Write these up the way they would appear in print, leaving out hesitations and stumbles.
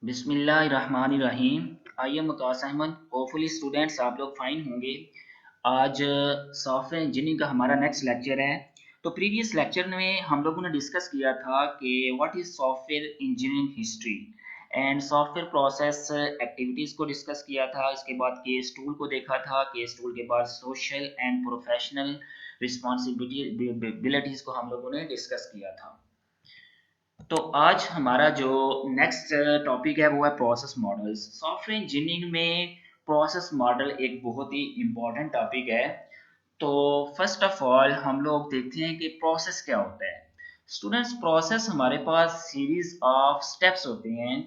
बिस्मिल्लाहिर्रहमानिर्रहीम। I am Mukas Ahmad. Hopefully students आप लोग फाइन होंगे। आज सॉफ्टवेयर इंजीनियरिंग का हमारा नेक्स्ट लेक्चर है। तो प्रीवियस लेक्चर में हम लोगों ने डिस्कस किया था कि what is software engineering history and software process activities को डिस्कस किया था। इसके बाद केस टूल को देखा था। केस टूल के बाद सोशल एंड प्रोफेशनल रिस्पॉन्सिबिलिटीज़ को हम लोगों ने डिस्कस किया था। तो आज हमारा जो नेक्स्ट टॉपिक है वो है प्रोसेस मॉडल्स। सॉफ्टवेयर इंजीनियरिंग में प्रोसेस मॉडल एक बहुत ही इम्पोर्टेंट टॉपिक है। तो फर्स्ट ऑफ ऑल हम लोग देखते हैं कि प्रोसेस क्या होता है। स्टूडेंट्स, प्रोसेस हमारे पास सीरीज ऑफ स्टेप्स होते हैं।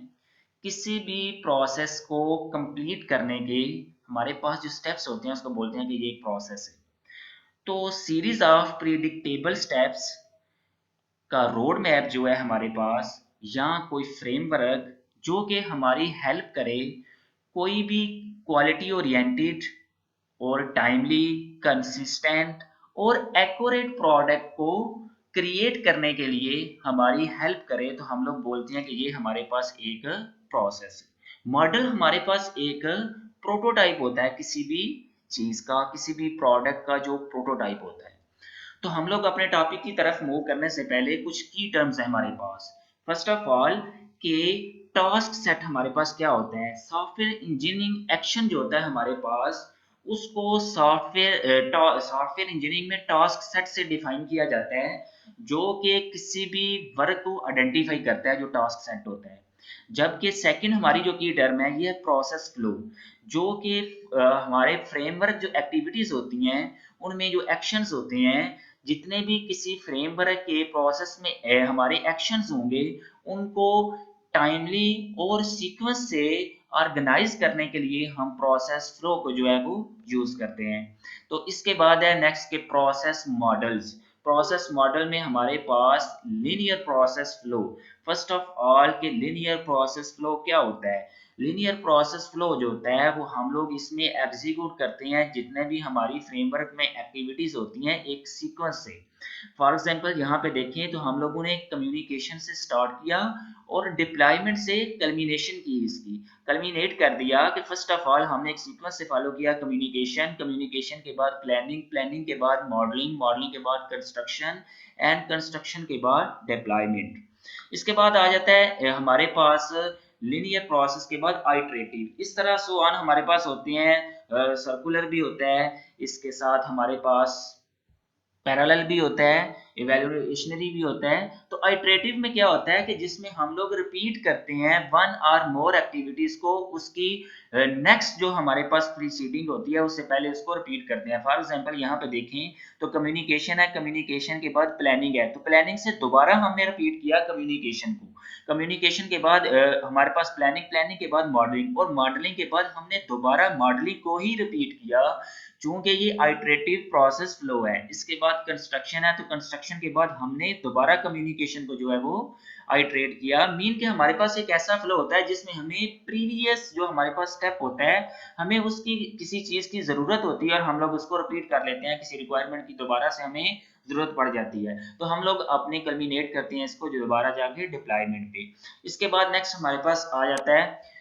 किसी भी प्रोसेस को कंप्लीट करने के हमारे पास जो स्टेप्स होते हैं उसको बोलते हैं कि ये एक प्रोसेस है। तो सीरीज ऑफ प्रिडिक्टेबल स्टेप्स का रोड मैप जो है हमारे पास, या कोई फ्रेमवर्क जो कि हमारी हेल्प करे कोई भी क्वालिटी ओरिएंटेड और टाइमली, कंसिस्टेंट और एक्यूरेट प्रोडक्ट को क्रिएट करने के लिए हमारी हेल्प करे, तो हम लोग बोलते हैं कि ये हमारे पास एक प्रोसेस है। मॉडल हमारे पास एक प्रोटोटाइप होता है किसी भी चीज का, किसी भी प्रोडक्ट का जो प्रोटोटाइप होता है। तो हम लोग अपने टॉपिक की तरफ मूव करने से पहले कुछ की टर्म्स है हमारे पास। फर्स्ट ऑफ ऑल के टास्क सेट हमारे पास क्या होते हैं। सॉफ्टवेयर इंजीनियरिंग एक्शन जो होता है हमारे पास, उसको सॉफ्टवेयर इंजीनियरिंग में टास्क सेट से डिफाइन किया जाता है, जो कि किसी भी वर्क को आइडेंटिफाई करता है, जो टास्क सेट होता है। जबकि सेकंड हमारी जो की टर्म है ये है प्रोसेस फ्लो, जो कि हमारे फ्रेमवर्क जो एक्टिविटीज होती हैं उनमें जो एक्शंस होते हैं, जितने भी किसी फ्रेमवर्क के प्रोसेस में हमारे एक्शंस होंगे, उनको टाइमली और सीक्वेंस से ऑर्गेनाइज करने के लिए हम प्रोसेस फ्लो को जो है वो यूज करते हैं। तो इसके बाद है नेक्स्ट के प्रोसेस मॉडल्स। प्रोसेस मॉडल में हमारे पास linear process flow. First of all के लीनियर प्रोसेस फ्लो क्या होता है। लीनियर प्रोसेस फ्लो जो होता है वो हम लोग इसमें एग्जीक्यूट करते हैं जितने भी हमारी फ्रेमवर्क में एक्टिविटीज होती हैं एक सीक्वेंस से। फॉर एग्जांपल यहाँ पे देखें तो हम लोगों ने कम्युनिकेशन से स्टार्ट किया और डिप्लॉयमेंट से कल्मिनेशन की, इसकी कल्मिनेट कर दिया कि फर्स्ट ऑफ ऑल हमने एक सीक्वेंस से फॉलो किया कम्युनिकेशन, कम्युनिकेशन के बाद प्लानिंग, प्लानिंग के बाद मॉडलिंग, मॉडलिंग के बाद कंस्ट्रक्शन एंड कंस्ट्रक्शन के बाद डिप्लॉयमेंट। इसके बाद आ जाता है हमारे पास लिनियर प्रोसेस के बाद आइटरेटिव। इस तरह सो ऑन हमारे पास होते हैं। सर्कुलर भी होता है, इसके साथ हमारे पास पैरेलल भी होता है, इवैल्यूएशनरी भी होता है। तो आइटरेटिव में क्या होता है कि जिसमें हम लोग रिपीट करते हैं वन और मोर एक्टिविटीज को, उसकी नेक्स्ट जो हमारे पास प्रीसीडिंग होती है उससे पहले उसको रिपीट करते हैं। फॉर एग्जांपल यहाँ पे देखें तो कम्युनिकेशन है, कम्युनिकेशन के बाद प्लानिंग है, तो प्लानिंग से दोबारा हमने रिपीट किया कम्युनिकेशन को। कम्युनिकेशन के बाद हमारे पास प्लानिंग, प्लानिंग के बाद मॉडलिंग, और मॉडलिंग के बाद हमने दोबारा मॉडलिंग को ही रिपीट किया, चूंकि ये आइटरेटिव प्रोसेस फ्लो है। इसके बाद कंस्ट्रक्शन है, तो कंस्ट्रक्शन के बाद हमने दोबारा कम्युनिकेशन को जो है वो आइटरेट किया। मीन के हमारे पास एक ऐसा फ्लो होता है जिसमें हमें प्रीवियस जो हमारे पास स्टेप होता है, हमें उसकी किसी चीज की जरूरत होती है और हम लोग उसको रिपीट कर लेते हैं, किसी रिक्वायरमेंट की दोबारा से हमें जरूरत पड़ जाती है, तो हम लोग अपने कल्मिनेट करते हैं इसको दोबारा जाके डिप्लॉयमेंट पे। इसके बाद नेक्स्ट हमारे पास आ जाता है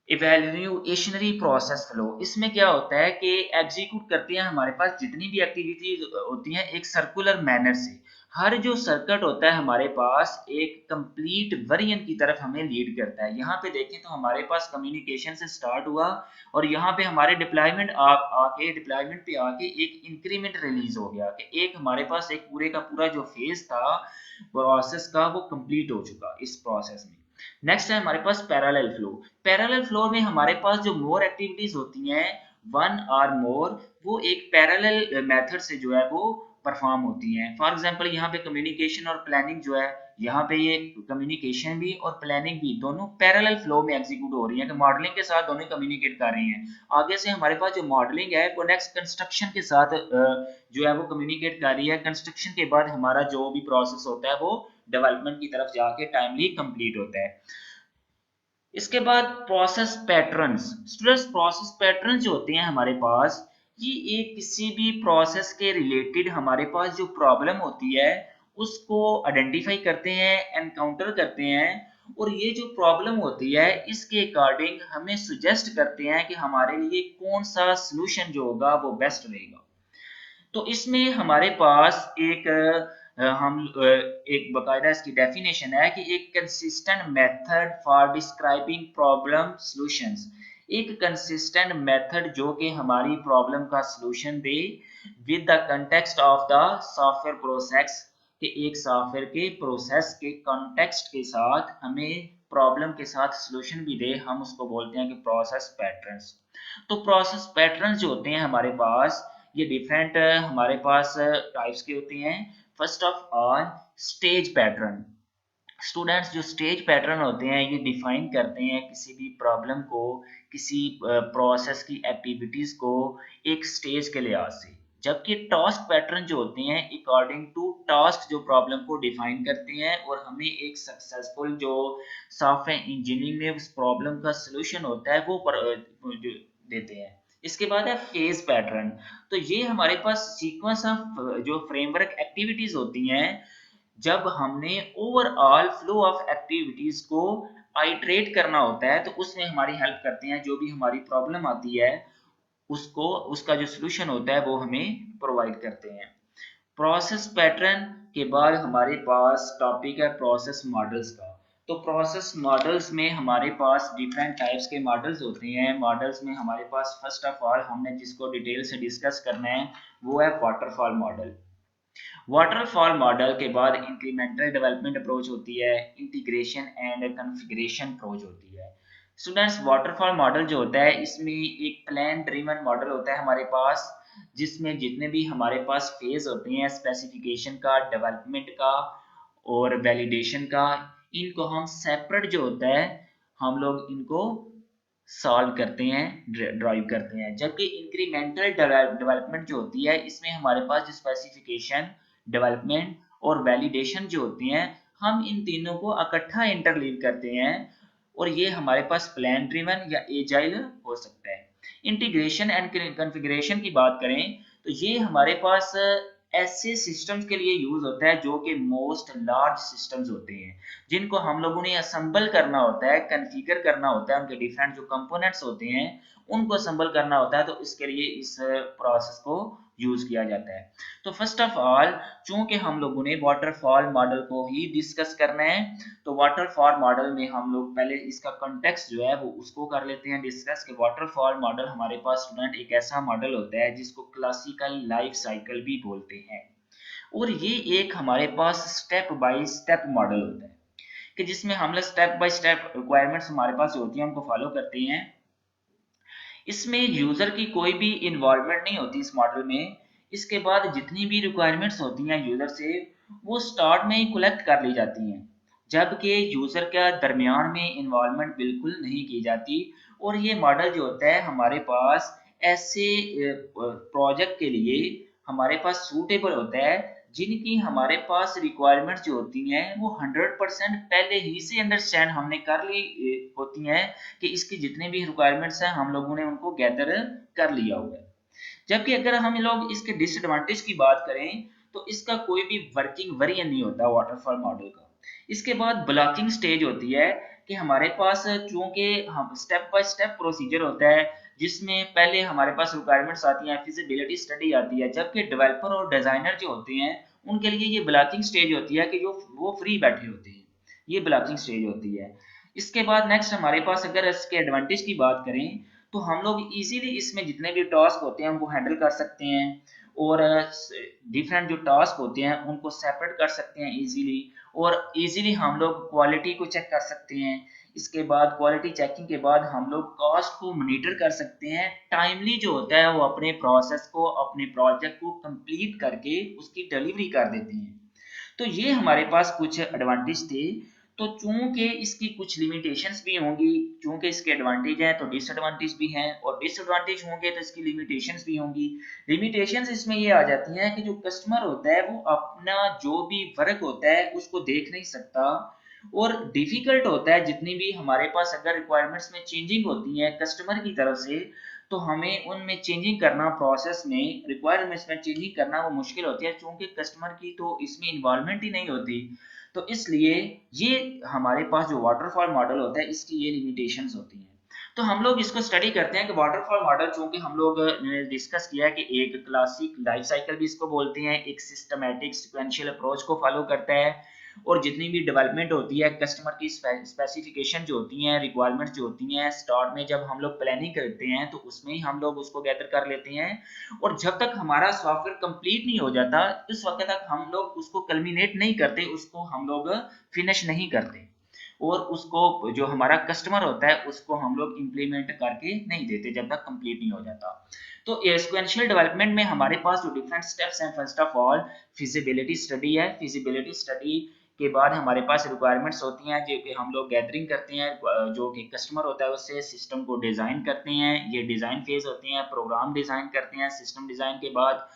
इवैल्यूएशनरी प्रोसेस फ्लो। इसमें क्या होता है कि एग्जीक्यूट करते हैं हमारे पास जितनी भी एक्टिविटीज होती हैं एक सर्कुलर मैनर से। हर जो सर्किट होता है हमारे पास एक कंप्लीट वेरिएंट की तरफ हमें लीड करता है। यहाँ पे देखें तो हमारे पास कम्युनिकेशन से स्टार्ट हुआ और यहाँ पे हमारे डिप्लॉयमेंट आके डिप्लॉयमेंट पे आके एक इंक्रीमेंट रिलीज हो गया कि एक हमारे पास एक पूरे का पूरा जो फेज था प्रोसेस का वो कंप्लीट हो चुका इस प्रोसेस में। नेक्स्ट है हमारे पास पैरेलल फ्लो। पैरेलल फ्लो में हमारे पास जो मोर एक्टिविटीज होती हैं वन और मोर, वो एक पैरेलल मेथड से जो है वो परफॉर्म होती हैं। फॉर एग्जांपल यहाँ पे कम्युनिकेशन और प्लानिंग जो है, यहाँ पे ये कम्युनिकेशन भी और प्लानिंग भी दोनों पैरेलल फ्लो में एग्जीक्यूट हो रही है कि मॉडलिंग के साथ दोनों कम्युनिकेट कर रही हैं। आगे से हमारे पास जो मॉडलिंग है वो नेक्स्ट कंस्ट्रक्शन के साथ जो है वो कम्युनिकेट कर रही है। कंस्ट्रक्शन के बाद हमारा जो भी प्रोसेस होता है वो डेवलपमेंट की तरफ जाके टाइमली कंप्लीट होता है। इसके बाद process patterns. Students, process patterns जो होते हैं हमारे पास, ये एक किसी भी प्रोसेस के रिलेटेड हमारे पास जो प्रॉब्लम होती है उसको आइडेंटिफाई करते हैं, एनकाउंटर करते हैं, और ये जो प्रॉब्लम होती है इसके अकॉर्डिंग हमें सुजेस्ट करते हैं कि हमारे लिए कौन सा सलूशन जो होगा वो बेस्ट रहेगा। तो इसमें हमारे पास एक बकायदा इसकी डेफिनेशन है कि एक consistent method for describing problem solutions, एक कंसिस्टेंट मेथड जो कि हमारी प्रॉब्लम का solution they with the context of the software process, कि एक सॉफ्टवेयर के प्रोसेस के कॉन्टेक्स्ट के साथ हमें प्रॉब्लम के साथ सलूशन भी दे, हम उसको बोलते हैं कि प्रोसेस पैटर्न्स। तो प्रोसेस पैटर्न्स जो होते हैं हमारे पास, ये डिफरेंट हमारे पास टाइप्स के होते हैं। First of all stage pattern. Students जो स्टेज पैटर्न होते हैं ये डिफाइन करते हैं किसी भी प्रॉब्लम को, किसी प्रोसेस की एक्टिविटीज को एक स्टेज के लिहाज से। जबकि टास्क पैटर्न जो होते हैं अकॉर्डिंग टू टास्क जो प्रॉब्लम को डिफाइन करते हैं और हमें एक सक्सेसफुल जो सॉफ्टवेयर इंजीनियरिंग में उस प्रॉब्लम का सलूशन होता है वो जो देते हैं। इसके बाद है फेज पैटर्न। तो ये हमारे पास सीक्वेंस ऑफ जो फ्रेमवर्क एक्टिविटीज होती हैं, जब हमने ओवरऑल फ्लो ऑफ एक्टिविटीज को आइटरेट करना होता है तो उसमें हमारी हेल्प करते हैं। जो भी हमारी प्रॉब्लम आती है उसको, उसका जो सलूशन होता है वो हमें प्रोवाइड करते हैं। प्रोसेस पैटर्न के बाद हमारे पास टॉपिक है प्रोसेस मॉडल्स का। तो प्रोसेस मॉडल्स में हमारे पास डिफरेंट टाइप्स के मॉडल्स होते हैं। मॉडल्स में हमारे पास फर्स्ट ऑफ ऑल हमने जिसको डिटेल से डिस्कस करना है वो है वाटरफॉल मॉडल। वाटरफॉल मॉडल के बाद इंक्रीमेंटल डेवलपमेंट अप्रोच होती है, इंटीग्रेशन एंड कॉन्फ़िगरेशन अप्रोच होती है। स्टूडेंट्स वाटरफॉल मॉडल जो होता है इसमें एक प्लान ड्रिवन मॉडल होता है हमारे पास, जिसमें जितने भी हमारे पास फेज होते हैं स्पेसिफिकेशन का, डेवलपमेंट का और वैलिडेशन का, इनको हम सेपरेट जो होता है हम लोग इनको सॉल्व करते हैं, ड्राइव करते हैं। जबकि इंक्रीमेंटल डेवलपमेंट जो होती है इसमें हमारे पास जो स्पेसिफिकेशन, डेवलपमेंट और वैलिडेशन जो होती हैं हम इन तीनों को इकट्ठा इंटरलीव करते हैं और ये हमारे पास प्लान ड्रिवन या एजाइल हो सकता है। इंटीग्रेशन एंड कॉन्फ़िगरेशन की बात करें तो ये हमारे पास ऐसे सिस्टम्स के लिए यूज होता है जो कि मोस्ट लार्ज सिस्टम्स होते हैं, जिनको हम लोगों ने असेंबल करना होता है, कॉन्फ़िगर करना होता है, उनके डिफरेंट जो कंपोनेंट्स होते हैं उनको असेंबल करना होता है। तो इसके लिए इस प्रोसेस को यूज किया जाता है। तो फर्स्ट ऑफ ऑल चूंकि हम लोगों ने वाटरफॉल मॉडल को ही डिस्कस करना है तो वाटरफॉल मॉडल में हम लोग पहले इसका कॉन्टेक्स्ट जो है वो उसको कर लेते हैं डिस्कस। कि वाटरफॉल मॉडल हमारे पास स्टूडेंट एक ऐसा मॉडल होता है जिसको क्लासिकल लाइफ साइकिल भी बोलते हैं, और ये एक हमारे पास स्टेप बाय स्टेप मॉडल होता है कि जिसमें हम लोग स्टेप बाय स्टेप रिक्वायरमेंट्स हमारे पास होती है उनको फॉलो करते हैं। इसमें यूजर की कोई भी इन्वॉल्वमेंट नहीं होती इस मॉडल में। इसके बाद जितनी भी रिक्वायरमेंट्स होती हैं यूजर से वो स्टार्ट में ही कलेक्ट कर ली जाती हैं, जबकि यूजर का दरमियान में इन्वॉल्वमेंट बिल्कुल नहीं की जाती। और ये मॉडल जो होता है हमारे पास ऐसे प्रोजेक्ट के लिए हमारे पास सूटेबल होता है जिनकी हमारे पास रिक्वायरमेंट्स जो होती हैं वो 100% पहले ही से अंडरस्टैंड हमने कर ली होती हैं, कि इसकी जितने भी रिक्वायरमेंट्स हैं हम लोगों ने उनको गैदर कर लिया हुआ है। जबकि अगर हम लोग इसके डिसएडवांटेज की बात करें तो इसका कोई भी वर्किंग वेरिएंट नहीं होता वाटरफॉल मॉडल का। इसके बाद ब्लॉकिंग स्टेज होती है कि हमारे पास चूंकि हम स्टेप बाय स्टेप प्रोसीजर होता है जिसमें पहले हमारे पास रिक्वायरमेंट्स आती हैं, फिजिबिलिटी स्टडी आती है, जबकि डेवलपर और डिजाइनर जो होते हैं उनके लिए ये ब्लॉकिंग स्टेज होती है कि जो वो फ्री बैठे होते हैं, ये ब्लॉकिंग स्टेज होती है। इसके बाद नेक्स्ट हमारे पास अगर इसके एडवांटेज की बात करें तो हम लोग इजीली इसमें जितने भी टास्क होते हैं उनको हैंडल कर सकते हैं और डिफरेंट जो टास्क होते हैं उनको सेपरेट कर सकते हैं इजीली, और इजीली हम लोग क्वालिटी को चेक कर सकते हैं। इसके बाद क्वालिटी चेकिंग के बाद हम लोग कॉस्ट को मॉनिटर कर सकते हैं। टाइमली जो होता है वो अपने प्रोसेस को, अपने प्रोजेक्ट को कंप्लीट करके उसकी डिलीवरी कर देते हैं। तो ये हमारे पास कुछ एडवांटेज थे। तो चूंकि इसकी कुछ लिमिटेशंस भी होंगी, चूंकि इसके एडवांटेज हैं तो डिसएडवांटेज भी हैं, और डिसएडवांटेज होंगे तो इसकी लिमिटेशंस भी होंगी। लिमिटेशंस इसमें ये आ जाती हैं कि जो कस्टमर होता है वो अपना जो भी वर्क होता है उसको देख नहीं सकता, और डिफिकल्ट होता है जितनी भी हमारे पास अगर रिक्वायरमेंट्स में चेंजिंग होती है कस्टमर की तरफ से तो हमें उनमें चेंजिंग करना, प्रोसेस में रिक्वायरमेंट्स में चेंजिंग करना वो मुश्किल होती है, क्योंकि कस्टमर की तो इसमें इन्वॉल्वमेंट ही नहीं होती। तो इसलिए ये हमारे पास जो वाटरफॉल मॉडल होता है इसकी ये लिमिटेशंस होती हैं। तो हम लोग इसको स्टडी करते हैं कि वाटरफॉल मॉडल, चूंकि हम लोग डिस्कस किया है कि एक क्लासिक लाइफ साइकिल भी इसको बोलते हैं, एक सिस्टमैटिक सिक्वेंशियल अप्रोच को फॉलो करता है, और जितनी भी डेवलपमेंट होती है कस्टमर की स्पेसिफिकेशन जो होती हैं, रिक्वायरमेंट्स जो होती हैं, स्टार्ट में जब हम लोग प्लानिंग करते हैं तो उसमें ही हम लोग उसको गैदर कर लेते हैं, और जब तक हमारा सॉफ्टवेयर कंप्लीट नहीं हो जाता उस वक्त तक हम लोग उसको कल्मिनेट नहीं करते, उसको हम लोग फिनिश नहीं करते, और उसको जो हमारा कस्टमर होता है उसको हम लोग इम्प्लीमेंट करके नहीं देते जब तक कंप्लीट नहीं हो जाता। तो सीक्वेंशियल डेवलपमेंट में हमारे पास जो डिफरेंट स्टेप्स हैं, first of all feasibility study है। फिजिबिलिटी स्टडी के बाद हमारे पास रिक्वायरमेंट्स होती हैं जो कि हम लोग गैदरिंग करते हैं, जो कि कस्टमर होता है उससे सिस्टम को डिज़ाइन करते हैं, ये डिज़ाइन फेज होती हैं, प्रोग्राम डिज़ाइन करते हैं सिस्टम डिज़ाइन के बाद,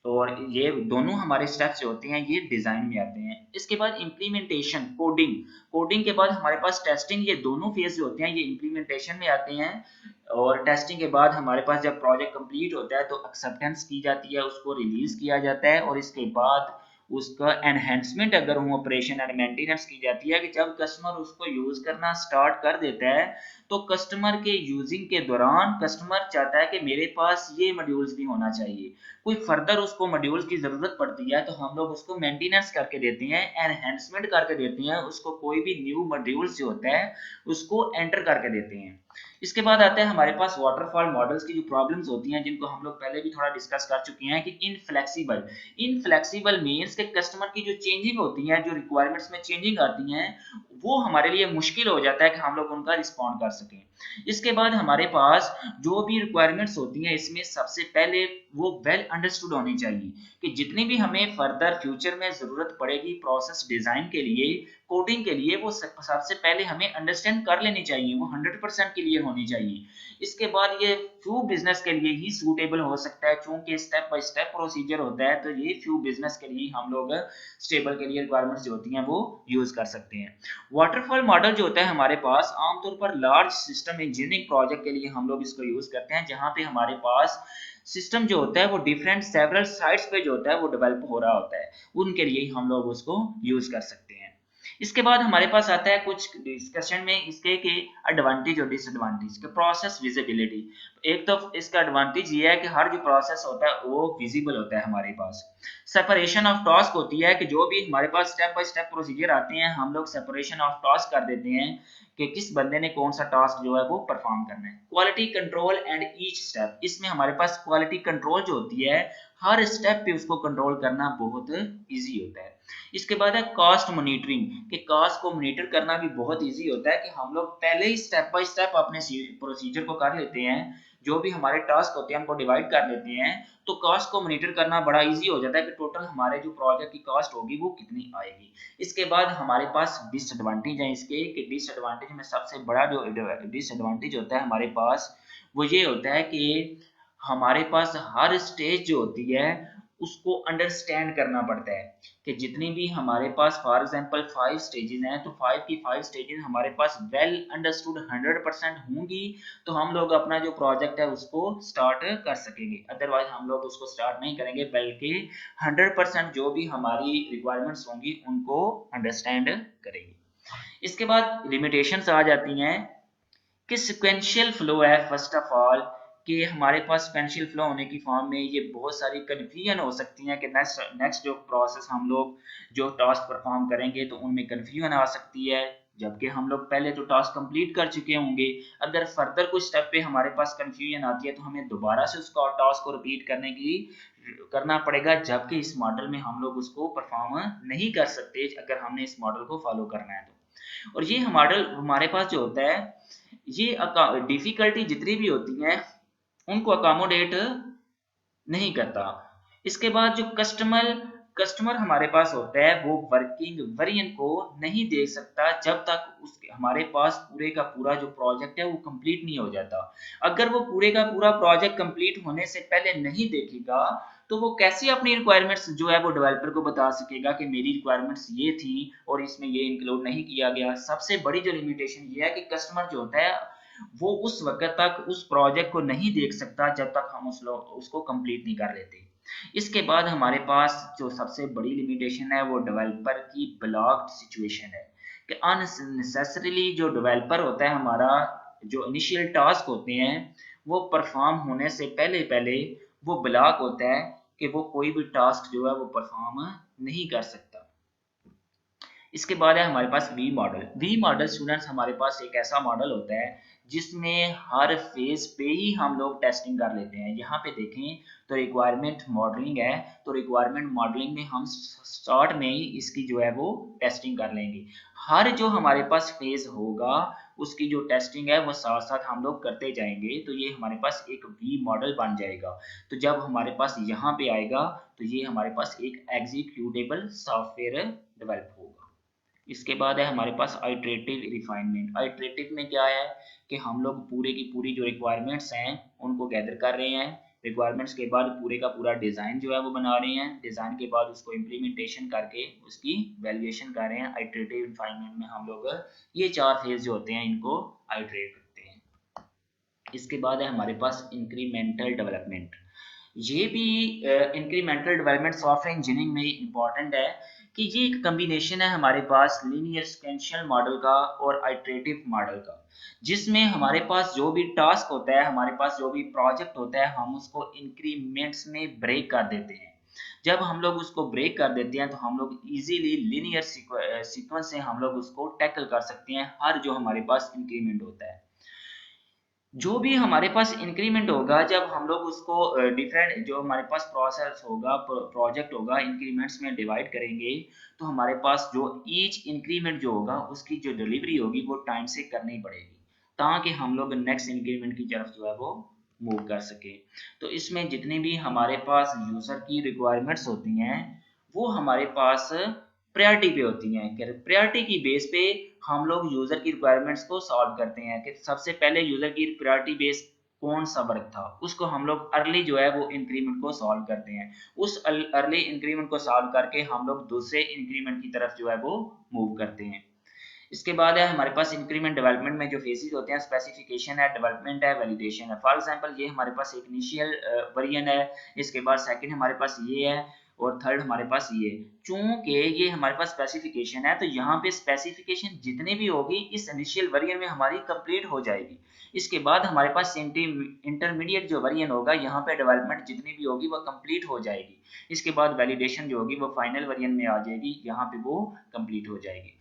और ये दोनों हमारे स्टेप्स जो होते हैं ये डिजाइन में आते हैं। इसके बाद इम्प्लीमेंटेशन, कोडिंग, कोडिंग के बाद हमारे पास टेस्टिंग, ये दोनों फेज जो होते हैं ये इम्प्लीमेंटेशन में आते हैं। और टेस्टिंग के बाद हमारे पास जब प्रोजेक्ट कंप्लीट होता है तो एक्सेप्टेंस की जाती है, उसको रिलीज किया जाता है, और इसके बाद उसका एनहेंसमेंट अगर हो ऑपरेशन एंड मेंटेनेंस की जाती है, कि जब कस्टमर उसको यूज करना स्टार्ट कर देता है तो कस्टमर के यूजिंग के दौरान कस्टमर चाहता है कि मेरे पास ये मॉड्यूल्स भी होना चाहिए, कोई फर्दर उसको मॉड्यूल्स की जरूरत पड़ती है तो हम लोग उसको मेंटेनेंस करके देते हैं, एनहेंसमेंट करके देते हैं, उसको कोई भी न्यू मॉड्यूल्स जो होता है उसको एंटर करके देते हैं। इसके बाद आता है हमारे पास वाटरफॉल मॉडल्स की जो प्रॉब्लम्स होती हैं, जिनको हम लोग पहले भी थोड़ा डिस्कस कर चुके हैं, कि इनफ्लेक्सिबल, इनफ्लेक्सिबल मींस कि कस्टमर की जो चेंजिंग होती है, जो रिक्वायरमेंट्स में चेंजिंग आती हैं, वो हमारे लिए मुश्किल हो जाता है कि हम लोग उनका रिस्पॉन्ड कर सकें। इसके बाद हमारे पास जो भी रिक्वायरमेंट्स होती हैं इसमें सबसे पहले वो वेल अंडरस्टूड होनी चाहिए, कि जितनी भी हमें फर्दर फ्यूचर में जरूरत पड़ेगी प्रोसेस डिजाइन के लिए, कोडिंग के लिए, वो सबसे पहले हमें अंडरस्टैंड कर लेनी चाहिए, वो 100% क्लियर होनी चाहिए। इसके बाद ये फ्यू बिजनेस के लिए ही सूटेबल हो सकता है, क्योंकि स्टेप बाय स्टेप प्रोसीजर होता है, तो ये फ्यू बिजनेस के लिए हम लोग स्टेबल के लिए रिक्वायरमेंट्स जो होती हैं वो यूज कर सकते हैं। वाटरफॉल मॉडल जो होता है हमारे पास आमतौर पर लार्ज सिस्टम इंजीनियरिंग प्रोजेक्ट के लिए हम लोग इसको यूज करते हैं, जहां पे हमारे पास सिस्टम जो होता है वो डिफरेंट सेवरल साइट्स पे जो होता है वो डेवलप हो रहा होता है, उनके लिए हम लोग उसको यूज कर सकते हैं। इसके बाद हमारे पास आता है कुछ डिस्कशन में इसके के एडवांटेज और डिसएडवांटेज के। प्रोसेस विजिबिलिटी, एक तो इसका एडवांटेज ये है कि हर जो प्रोसेस होता है वो विजिबल होता है हमारे पास। सेपरेशन ऑफ टास्क होती है कि जो भी हमारे पास स्टेप बाय स्टेप प्रोसीजर आते हैं हम लोग सेपरेशन ऑफ टास्क कर देते हैं, कि किस बंदे ने कौन सा टास्क जो है वो परफॉर्म करना है। Quality control and each step, इसमें हमारे पास क्वालिटी कंट्रोल जो होती है हर स्टेप पे उसको कंट्रोल करना बहुत इजी होता है। इसके बाद है कॉस्ट मॉनिटरिंग, कि कॉस्ट को मॉनिटर करना भी बहुत इजी होता है, कि हम लोग पहले ही स्टेप बाय स्टेप अपने प्रोसीजर को कर लेते हैं, जो भी हमारे टास्क होते हैं उनको डिवाइड कर लेते हैं, तो कॉस्ट को मॉनिटर करना बड़ा इजी हो जाता है, कि टोटल हमारे जो प्रोजेक्ट की कॉस्ट होगी वो कितनी आएगी। इसके बाद हमारे पास डिसएडवांटेज है इसके, कि डिसएडवांटेज में सबसे बड़ा जो डिसएडवांटेज होता है हमारे पास वो ये होता है कि हमारे पास हर स्टेज जो होती है उसको अंडरस्टैंड करना पड़ता है, कि जितनी भी हमारे पास फॉर एग्जांपल 5 स्टेजेस हैं तो 5 की 5 स्टेजेस हमारे पास वेल अंडरस्टूड 100% होंगी, तो हम लोग अपना जो प्रोजेक्ट है उसको स्टार्ट कर सकेंगे, अदरवाइज हम लोग उसको स्टार्ट नहीं करेंगे, बल्कि 100% जो भी हमारी रिक्वायरमेंट्स होंगी उनको अंडरस्टैंड करेंगे। इसके बाद लिमिटेशंस आ जाती हैं, कि सिक्वेंशियल फ्लो है फर्स्ट ऑफ ऑल, कि हमारे पास सिक्वेंशियल फ्लो होने की फॉर्म में ये बहुत सारी कन्फ्यूजन हो सकती है, कि नेक्स्ट जो प्रोसेस हम लोग जो टास्क परफॉर्म करेंगे तो उनमें कन्फ्यूजन आ सकती है, जबकि हम लोग पहले तो टास्क कंप्लीट कर चुके होंगे। अगर फर्दर कुछ स्टेप पे हमारे पास कन्फ्यूजन आती है तो हमें दोबारा से उसका टास्क को रिपीट करना पड़ेगा, जबकि इस मॉडल में हम लोग उसको परफॉर्म नहीं कर सकते अगर हमने इस मॉडल को फॉलो करना है तो। और ये मॉडल हमारे पास जो होता है ये डिफिकल्टी जितनी भी होती है उनको अकोमोडेट नहीं करता। इसके बाद जो कस्टमर हमारे पास होता है वो वर्किंग वेरिएंट को नहीं देख सकता जब तक उसके हमारे पास पूरे का पूरा जो प्रोजेक्ट है वो कंप्लीट नहीं हो जाता। अगर वो पूरे का पूरा प्रोजेक्ट कंप्लीट होने से पहले नहीं देखेगा तो वो कैसे अपनी रिक्वायरमेंट्स जो है वो डेवलपर को बता सकेगा कि मेरी रिक्वायरमेंट्स ये थी और इसमें ये इंक्लूड नहीं किया गया। सबसे बड़ी जो लिमिटेशन ये है कि कस्टमर जो होता है वो उस वक्त तक उस प्रोजेक्ट को नहीं देख सकता जब तक हम उसको कंप्लीट नहीं कर लेते। इसके बाद हमारे पास जो सबसे बड़ी लिमिटेशन है वो डेवलपर की ब्लॉक्ड सिचुएशन है कि अननेसेसरीली जो डेवलपर होता है हमारा, जो इनिशियल टास्क होते हैं वो परफॉर्म होने से पहले पहले वो ब्लॉक होता है कि वो कोई भी टास्क जो है वो परफॉर्म नहीं कर सकता। इसके बाद है हमारे पास V model. V model students हमारे पास एक ऐसा मॉडल होता है जिसमें हर फेज पे ही हम लोग टेस्टिंग कर लेते हैं। यहाँ पे देखें तो रिक्वायरमेंट मॉडलिंग है, तो रिक्वायरमेंट मॉडलिंग में हम स्टार्ट में ही इसकी जो है वो टेस्टिंग कर लेंगे। हर जो हमारे पास फेज होगा उसकी जो टेस्टिंग है वो साथ साथ हम लोग करते जाएंगे, तो ये हमारे पास एक वी मॉडल बन जाएगा। तो जब हमारे पास यहाँ पे आएगा तो ये हमारे पास एक एग्जीक्यूटेबल सॉफ्टवेयर डेवलप होगा। इसके बाद है हमारे पास आइटरेटिव रिफाइनमेंट। आइटरेटिव में क्या है कि हम लोग पूरे की पूरी जो रिक्वायरमेंट्स हैं उनको गैदर कर रहे हैं। रिक्वायरमेंट्स के बाद पूरे का पूरा डिज़ाइन जो है वो बना रहे हैं। डिज़ाइन के बाद उसको इम्प्लीमेंटेशन करके उसकी वैल्यूएशन कर रहे हैं। आइटरेटिव रिफाइनमेंट में हम लोग ये 4 फेज जो होते हैं इनको आइटरेट करते हैं। इसके बाद है हमारे पास इंक्रीमेंटल डेवलपमेंट। ये भी इंक्रीमेंटल डेवलपमेंट सॉफ्टवेयर इंजीनियरिंग में इंपॉर्टेंट है कि ये एक कम्बिनेशन है हमारे पास लीनियर सीक्वेंशियल मॉडल का और आइटरेटिव मॉडल का, जिसमें हमारे पास जो भी टास्क होता है, हमारे पास जो भी प्रोजेक्ट होता है, हम उसको इंक्रीमेंट्स में ब्रेक कर देते हैं। जब हम लोग उसको ब्रेक कर देते हैं तो हम लोग इजीली लीनियर सीक्वेंस से हम लोग उसको टैकल कर सकते हैं हर जो हमारे पास इंक्रीमेंट होता है। जो भी हमारे पास इंक्रीमेंट होगा जब हम लोग उसको डिफरेंट जो हमारे पास प्रोसेस होगा, प्रोजेक्ट होगा, इंक्रीमेंट्स में डिवाइड करेंगे, तो हमारे पास जो ईच इंक्रीमेंट जो होगा उसकी जो डिलीवरी होगी वो टाइम से करनी पड़ेगी ताकि हम लोग नेक्स्ट इंक्रीमेंट की तरफ जो है वो मूव कर सके। तो इसमें जितने भी हमारे पास यूजर की रिक्वायरमेंट्स होती हैं वो हमारे पास प्रायोरिटी पे होती हैं कि प्रायोरिटी की बेस पे हम लोग यूजर की रिक्वायरमेंट्स को सॉल्व करते हैं कि सबसे पहले यूजर की प्रायोरिटी बेस कौन सा वर्क था उसको हम लोग अर्ली जो है वो इंक्रीमेंट को सॉल्व करते हैं। उस अर्ली इंक्रीमेंट को सॉल्व करके हम लोग दूसरे इंक्रीमेंट की तरफ जो है वो मूव करते हैं। इसके बाद है हमारे पास इंक्रीमेंट डेवलपमेंट में जो फेजेस होते हैं, स्पेसिफिकेशन है, डेवलपमेंट है, वैलिडेशन है। फॉर एग्जांपल ये हमारे पास एक इनिशियल वर्जन है, इसके बाद सेकंड हमारे पास ये है और थर्ड हमारे पास ये। चूंकि ये हमारे पास स्पेसिफिकेशन है तो यहाँ पे स्पेसिफिकेशन जितनी भी होगी इस इनिशियल वर्जन में हमारी कंप्लीट हो जाएगी। इसके बाद हमारे पास इंटरमीडिएट जो वर्जन होगा यहाँ पे डेवलपमेंट जितनी भी होगी वो कंप्लीट हो जाएगी। इसके बाद वैलिडेशन जो होगी वो फाइनल वर्जन में आ जाएगी, यहाँ पे वो कंप्लीट हो जाएगी।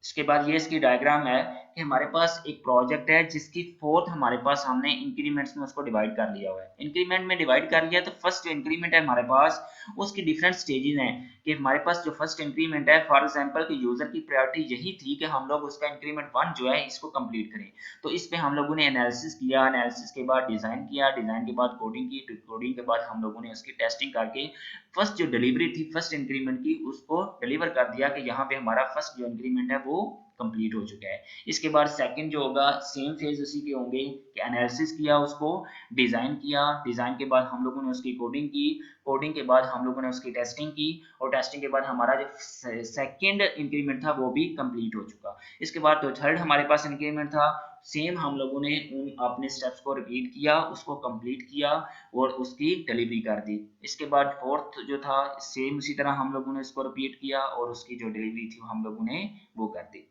इसके बाद ये इसकी डायग्राम है कि हमारे पास एक प्रोजेक्ट है जिसकी फोर्थ हमारे पास हमने इंक्रीमेंट्स में उसको डिवाइड कर लिया हुआ है। इंक्रीमेंट में डिवाइड कर लिया तो फर्स्ट जो इंक्रीमेंट है हमारे पास उसकी डिफरेंट स्टेजेस हैं कि हमारे पास जो फर्स्ट इंक्रीमेंट है, फॉर एग्जांपल कि यूजर की प्रायोरिटी यही थी कि हम लोग उसका इंक्रीमेंट 1 जो है इसको कंप्लीट करें। तो इस पे हम लोगों ने एनालिसिस किया, एनालिसिस के बाद डिजाइन किया, डिजाइन के बाद कोडिंग की, कोडिंग के बाद हम लोगों ने उसकी टेस्टिंग करके फर्स्ट जो डिलीवरी थी फर्स्ट इंक्रीमेंट की उसको डिलीवर कर दिया कि यहाँ पे हमारा फर्स्ट जो इंक्रीमेंट है वो कंप्लीट हो चुका है। इसके बाद सेकंड जो होगा सेम फेज उसी के होंगे कि एनालिसिस किया, उसको डिजाइन किया, डिजाइन के बाद हम लोगों ने उसकी कोडिंग की, कोडिंग के बाद हम लोगों ने उसकी टेस्टिंग की और टेस्टिंग के बाद हमारा जो सेकंड इंक्रीमेंट था वो भी कंप्लीट हो चुका। इसके बाद तो थर्ड हमारे पास इंक्रीमेंट था, सेम हम लोगों ने उन अपने स्टेप्स को रिपीट किया, उसको कंप्लीट किया और उसकी डिलीवरी कर दी। इसके बाद फोर्थ जो था सेम उसी तरह हम लोगों ने इसको रिपीट किया और उसकी जो डिलीवरी थी हम लोगों ने वो कर दी।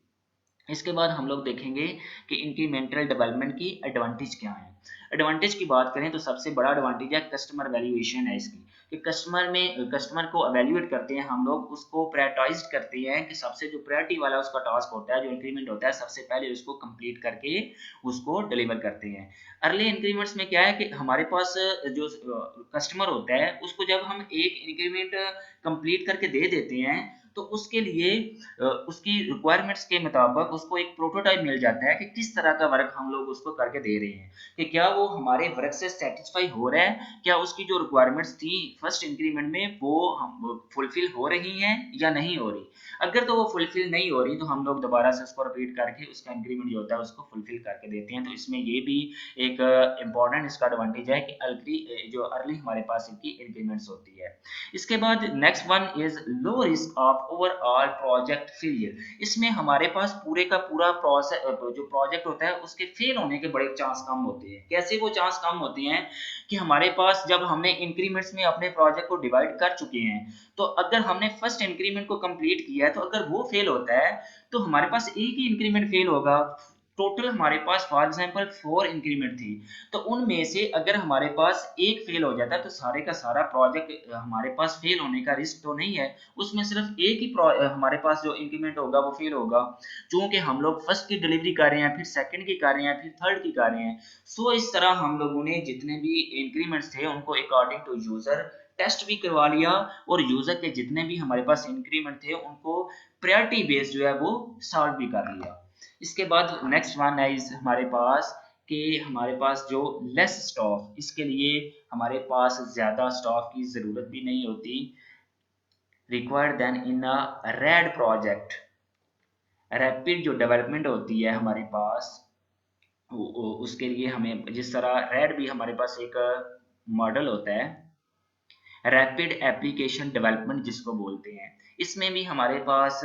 इसके बाद हम लोग देखेंगे कि इंक्रीमेंटल डेवलपमेंट की एडवांटेज क्या है। एडवांटेज की बात करें तो सबसे बड़ा एडवांटेज है कस्टमर वैल्यूएशन है इसकी, कि कस्टमर को एवेल्युएट करते हैं हम लोग, उसको प्रायोरिटाइज करते हैं कि सबसे जो प्रायोरिटी वाला उसका टास्क होता है, जो इंक्रीमेंट होता है, सबसे पहले उसको कंप्लीट करके उसको डिलीवर करते हैं। अर्ली इंक्रीमेंट्स में क्या है कि हमारे पास जो कस्टमर होता है उसको जब हम एक इंक्रीमेंट कंप्लीट करके दे देते हैं तो उसके लिए उसकी रिक्वायरमेंट्स के मुताबिक उसको एक प्रोटोटाइप मिल जाता है कि किस तरह का वर्क हम लोग उसको करके दे रहे हैं, कि क्या वो हमारे वर्क से सेटिस्फाई हो रहा है, क्या उसकी जो रिक्वायरमेंट्स थी फर्स्ट इंक्रीमेंट में वो हम फुलफिल हो रही हैं या नहीं हो रही। अगर तो वो फुलफिल नहीं हो रही तो हम लोग दोबारा से उसको रिपीट करके उसका इंक्रीमेंट जो होता है उसको फुलफिल करके देते हैं। तो इसमें ये भी एक इम्पॉर्टेंट इसका एडवांटेज है कि अर्ली हमारे पास इनकी इंक्रीमेंट्स होती है। इसके बाद next one is low risk of of overall project failure. इसमें हमारे पास पूरे का पूरा प्रोसेस जो प्रोजेक्ट होता है उसके फेल होने के बड़े चांस कम होते हैं। कैसे वो चांस कम होते हैं कि हमारे पास जब हमने इंक्रीमेंट्स में अपने प्रोजेक्ट को डिवाइड कर चुके हैं, तो अगर हमने फर्स्ट इंक्रीमेंट को कंप्लीट किया है तो अगर वो फेल होता है तो हमारे पास एक ही इंक्रीमेंट फेल होगा। टोटल हमारे पास फॉर एग्जांपल 4 इंक्रीमेंट थी, तो उनमें से अगर हमारे पास एक फेल हो जाता है तो सारे का सारा प्रोजेक्ट हमारे पास फेल होने का रिस्क तो नहीं है, उसमें सिर्फ एक ही हमारे पास जो इंक्रीमेंट होगा वो फेल होगा। चूंकि हम लोग फर्स्ट की डिलीवरी कर रहे हैं, फिर सेकंड की कर रहे हैं, फिर थर्ड की कर रहे हैं, सो इस तरह हम लोगों ने जितने भी इंक्रीमेंट्स थे उनको अकॉर्डिंग टू यूजर टेस्ट भी करवा लिया, और यूजर के जितने भी हमारे पास इंक्रीमेंट थे उनको प्रायोरिटी बेस्ड जो है वो सॉल्व भी कर लिया। इसके बाद नेक्स्ट वन है हमारे पास कि हमारे पास जो लेस स्टॉक, इसके लिए हमारे पास ज़्यादा स्टॉक की ज़रूरत भी नहीं होती, required then in a red project. Rapid जो डेवलपमेंट होती है हमारे पास, उसके लिए हमें जिस तरह रैड भी हमारे पास एक मॉडल होता है, रैपिड एप्लीकेशन डेवलपमेंट जिसको बोलते हैं, इसमें भी हमारे पास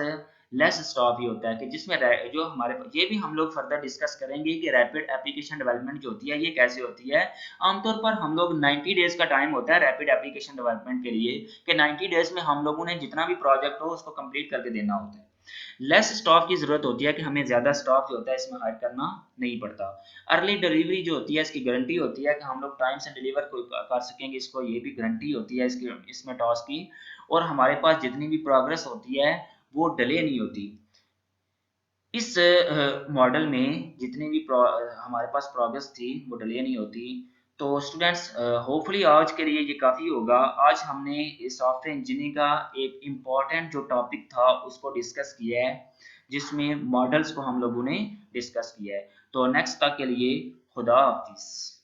लेस स्टॉक ही होता है कि जिसमें जो हमारे ये भी हम लोग फर्दर डिस्कस करेंगे कि रैपिड एप्लीकेशन डेवलपमेंट जो होती है ये कैसे होती है। आमतौर पर हम लोग 90 डेज का टाइम होता है रैपिड एप्लीकेशन डेवलपमेंट के लिए, कि 90 डेज में हम लोगों ने जितना भी प्रोजेक्ट हो उसको कंप्लीट करके देना होता है। लेस स्टॉक की जरूरत होती है कि हमें ज्यादा स्टॉक जो होता है इसमें हाइड करना नहीं पड़ता। अर्ली डिलीवरी जो होती है इसकी गारंटी होती है कि हम लोग टाइम से डिलीवर कर सकेंगे, इसको ये भी गारंटी होती है इसकी इसमें टॉस की। और हमारे पास जितनी भी प्रोग्रेस होती है वो डिले नहीं होती। इस मॉडल में जितनी भी हमारे पास प्रोग्रेस थी वो डिले नहीं होती। तो स्टूडेंट्स होपफुली आज के लिए ये काफ़ी होगा। आज हमने सॉफ्टवेयर इंजीनियरिंग का एक इम्पॉर्टेंट जो टॉपिक था उसको डिस्कस किया है, जिसमें मॉडल्स को हम लोगों ने डिस्कस किया है। तो नेक्स्ट तक के लिए खुदा हाफिज़।